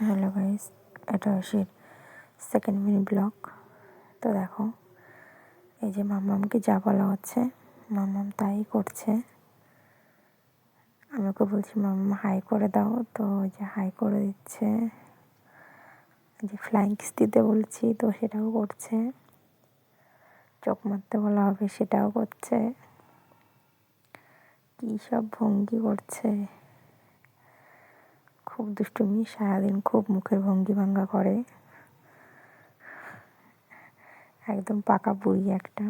Hello guys, এটা ঐশীর second mini blog. তো দেখো, এই যে মাম্মামকে যা বলা হচ্ছে মাম্মাম তাই করছে। আমি ওকে বলছি মাম্মাম হাই করে দাও, তো ওই যে হাই করে দিচ্ছে। যে ফ্লাইং কিস দিতে বলছি তো সেটাও করছে, চোখ মারতে বলা হবে সেটাও করছে, কী সব ভঙ্গি করছে। খুব দুষ্টুমি, সারাদিন খুব মুখের ভঙ্গি ভাঙ্গা করে, একদম পাকা বুড়ি একটা।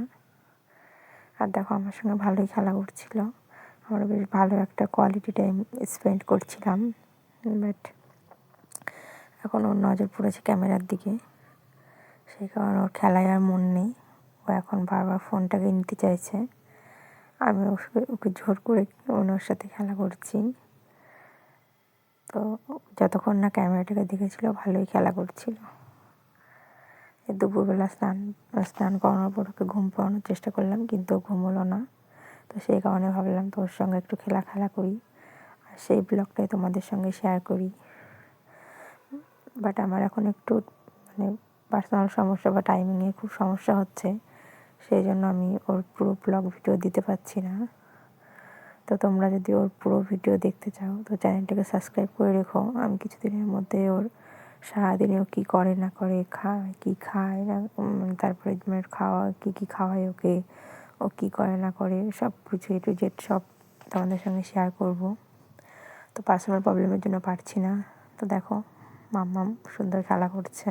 আর দেখো, আমার সঙ্গে ভালোই খেলা করছিল, আমরা বেশ ভালো একটা কোয়ালিটি টাইম স্পেন্ড করছিলাম। বাট এখন ওর নজর পড়েছে ক্যামেরার দিকে, সেই কারণে ওর খেলায় আর মন নেই। ও এখন বারবার ফোনটাকে নিতে চাইছে। আমি ওকে জোর করে ওর সাথে খেলা করছি। তো যতক্ষণ না ক্যামেরাটাকে দেখেছিল ভালোই খেলা করছিল। দুপুরবেলা স্নান করানোর পর ওকে ঘুম পাড়ানোর চেষ্টা করলাম, কিন্তু ঘুম হলো না। তো সেই কারণে ভাবলাম তোর সঙ্গে একটু খেলা করি, আর সেই ব্লগটাই তোমাদের সঙ্গে শেয়ার করি। বাট আমার এখন একটু পার্সোনাল সমস্যা বা টাইমিংয়ে খুব সমস্যা হচ্ছে, সেই জন্য আমি ওর পুরো ব্লগ ভিডিও দিতে পারছি না। তো তোমরা যদি ওর পুরো ভিডিও দেখতে চাও তো চ্যানেলটাকে সাবস্ক্রাইব করে রেখো। আমি কিছুদিনের মধ্যে ওর সারাদিনে ও কী করে না করে, কী খায় না, তারপরে খাওয়া কী খাওয়ায় ওকে, ও কী করে না করে সব কিছু A to Z সব তোমাদের সঙ্গে শেয়ার করব। তো পার্সোনাল প্রবলেমের জন্য পারছি না। তো দেখো, মাম্মাম সুন্দর খেলা করছে।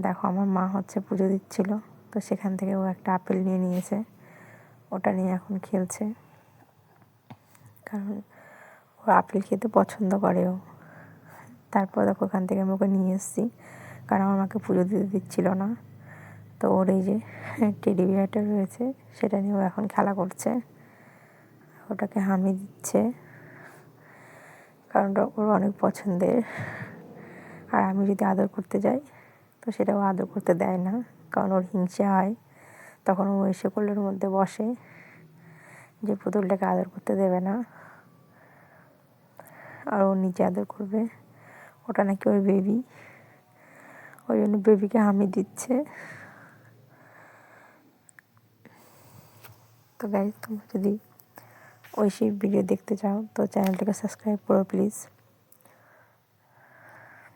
দেখো, আমার মা পুজো দিচ্ছিল, তো সেখান থেকে ও একটা আপেল নিয়েছে, ওটা নিয়ে এখন খেলছে। কারণ ও আপেল খেতে পছন্দ করে ও। তারপর দেখো, ওখান থেকে আমি ওকে নিয়ে এসেছি, কারণ আমার মাকে পুজো দিতে দিচ্ছিল না। তো ওর এই যে টেডি বিয়ারটা রয়েছে সেটা নিয়ে ও এখন খেলা করছে, ওটাকে হামি দিচ্ছে, কারণ ওর অনেক পছন্দের। আর আমি যদি আদর করতে যাই তো সেটাও আদর করতে দেয় না, কারণ ওর হিংসা হয়। তখন ও এসে কোলের মধ্যে বসে, যে পুতুলটাকে আদর করতে দেবে না, আর ও নিচে আদর করবে। ওটা নাকি ওর বেবি, ওই জন্য বেবিকে হামি দিচ্ছে। তো গাইজ, তোমরা যদি ঐশীর ভিডিও দেখতে চাও তো চ্যানেলটাকে সাবস্ক্রাইব করো প্লিজ।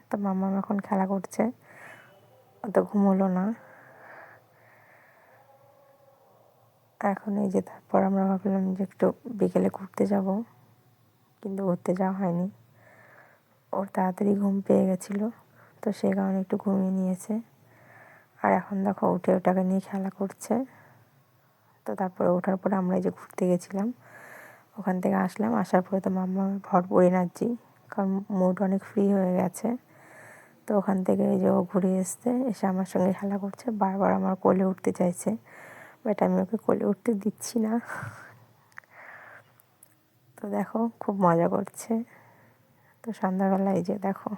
তো মাম্মাম এখন খেলা করছে, অত ঘুম হলো না এখন। এই যে তারপর আমরা ভাবলাম যে একটু বিকেলে ঘুরতে যাব, কিন্তু ঘুরতে যাওয়া হয়নি। ওর তাড়াতাড়ি ঘুম পেয়ে গেছিলো, তো সেই কারণে একটু ঘুমিয়ে নিয়েছে। আর এখন দেখো উঠে ওটাকে নিয়ে খেলা করছে। তো তারপরে ওঠার পরে আমরা এই যে ঘুরতে গেছিলাম, ওখান থেকে আসলাম, আসার পরে তো মাম্মামের ভরপুর এনার্জি, কারণ মুড অনেক ফ্রি হয়ে গেছে। তো ওখান থেকে এই যে ও ঘুরে এসে আমার সঙ্গে খেলা করছে, বারবার আমার কোলে উঠতে চাইছে, বাট আমি ওকে কোলে উঠতে দিচ্ছি না। তো দেখো, খুব মজা করছে। তো সন্ধ্যাবেলায় যে দেখো,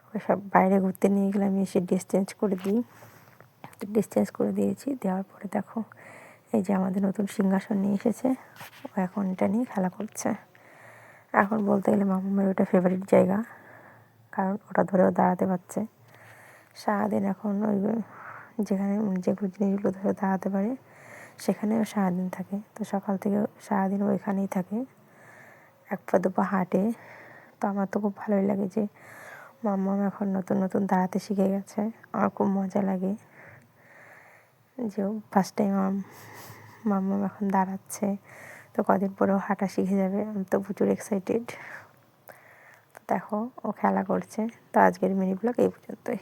ওকে সব বাইরে ঘুরতে নিয়ে গেলে আমি এসে ড্রেস চেঞ্জ করে দিই। তো ড্রেস চেঞ্জ করে দিয়েছি, দেওয়ার পরে দেখো এই যে আমাদের নতুন সিংহাসন নিয়ে এসেছে, ও এখন এটা নিয়ে খেলা করছে। এখন বলতে গেলে মাম্মামের ওটা ফেভারিট জায়গা, কারণ ওটা ধরেও দাঁড়াতে পারছে। সারাদিন এখন ওই যেখানে যেগুলো জিনিসগুলো ধরে দাঁড়াতে পারে সেখানেও সারাদিন থাকে। তো সকাল থেকে সারাদিন ওইখানেই থাকে, এক পা দু পা হাঁটে। তো আমার তো খুব ভালোই লাগে যে মাম্মাম এখন নতুন নতুন দাঁড়াতে শিখে গেছে। আমার খুব মজা লাগে যে ফার্স্ট টাইম মাম্মাম এখন দাঁড়াচ্ছে, তো কদিন পরেও হাঁটা শিখে যাবে। আমি তো প্রচুর এক্সাইটেড। তো দেখো, ও খেলা করছে। তো আজকের মিনি ব্লগ এই পর্যন্তই।